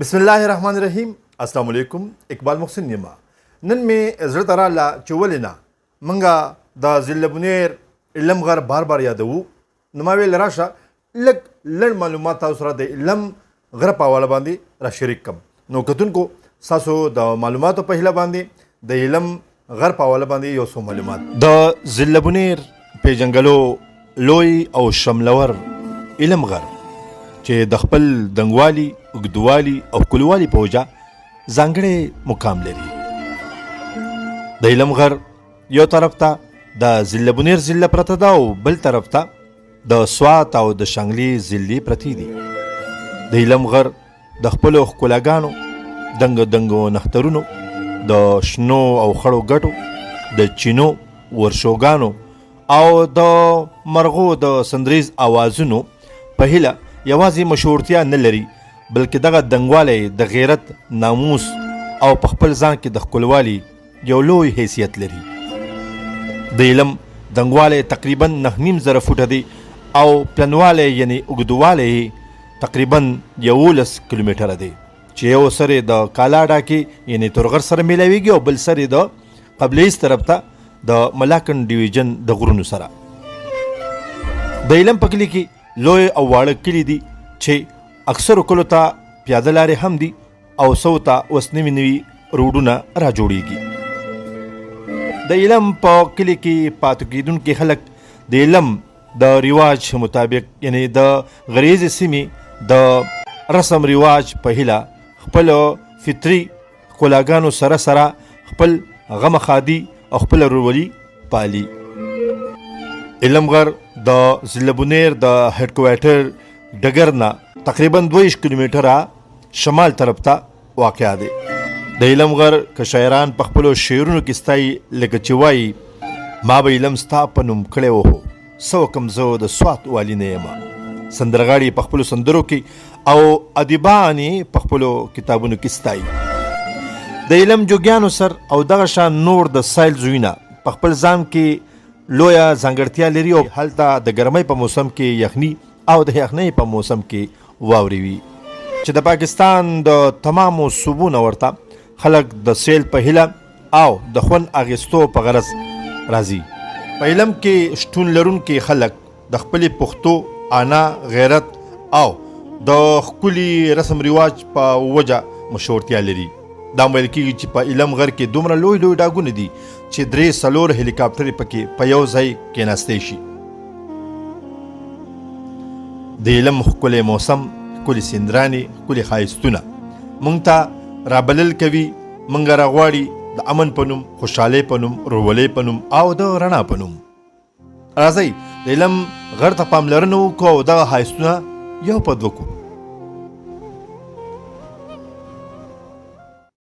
بسم الله الرحمن الرحیم. السلام علیکم. اقبال محسن یما. نن مې زړه ته راله چې ولې نه موږ د ضلع بنیر علم غر بار بار یادوو. نو ما ویل راشه لږ لږ معلومات تاسو سره د علم غره په حواله باندې را شریک کړم. نو کتونکو ستاسو د معلوماتو په هیله باندې د علم غر په حواله باندې یو څو معلومات. د ضلع بنیر پیژنګلو لوی او شملور علم غر چې د خپل دنګوالي اوږدوالي او ښکلوالي په وجه ځانګړی مقام لري. د علم غر یو طرف ته د ضلع بنیر ضلع پرته ده او بل طرف ته د سوات او د شانګلي ضلعې پرتې دي. د علم غر د خپلو ښکلاګانو دنګو دنګو نخترونو د شنو او خړو ګټو د چینو ورشوګانو او د مرغو د سندریز اوازونو په هیله یوازې مشهورتیا نه لري بلکې دغه دنګوالی د غیرت ناموس او په خپل ځان کې د ښکلوالي یو لوی حیثیت لري. د علم دنګوالی تقریبا 9.5 فوټه دی او پلنوالی یعنی اوږدوالی تقریبا 11 کیلومتره دی چې یو سر یې د کالاډا کې یعنی تورغر سره میلاویږي او بل سر یې د قبلیز طرف ته د ملاکن ډیویژن د غرونو سره. د علم په کلي کې لوی او واړه کلي دي چې اکثرو کلو ته پیاده لارې هم دي او څو ته اوس نوي نوي روډونه را جوړیږي. د علم په کلي کې پاتې کېدونکي خلک د علم د رواج مطابق یعنی د غریزې سیمې د رسم رواج په هیله خپل فطري ښکلاګانو سره سره خپل غم خادي او خپل ورورولي پالي. علم غر د ضلع بنیر د هډ کوارټر ډګر نه تقریبا 22 کیلومتره شمال طرف ته واقع دی. د علم غر که شاعران په خپلو شعرونو کې ستایي لکه چې وایي ما به علم ستا په نوم کړی وهو څه وکم زه د سوات والي نه یمه. سندرغاړي په خپلو سندرو کې او ادیبان په خپلو کتابونو کې ستایي. د علم جوګیانو سر او دغه شان نور د سایل زوینه په خپل ځان کې لویه ځانګړتیا لري او هلته د ګرمۍ په موسم کې یخني او د یخنۍ په موسم کې واورې وي چې د پاکستان د تمامو صوبو نه ورته خلک د سیل په هیله او د خوند اخیستو په غرض راځي. په علم کې شتون لرونکي خلک د خپلې پښتو انا غیرت او د ښکلي رسم رواج په وجه مشهورتیا لري. دا ویل کېږي چې په علم غر کې دومره لوی لوی ډاګونه دي چې 3-4 هلیکاپټرې پکې په یو ځای کېناستی شي. د علم ښکلی موسم ښکلي سیندرانې ښکلي ښایستونه موږ ته رابلل کوي موږ راغواړي د امن په نوم خوشحالۍ په نوم ورورولۍ په نوم او د رڼا په نوم. راځئ د علم غر ته پاملرنه وکړو او دغه ښایستونه یو په دوه کړو.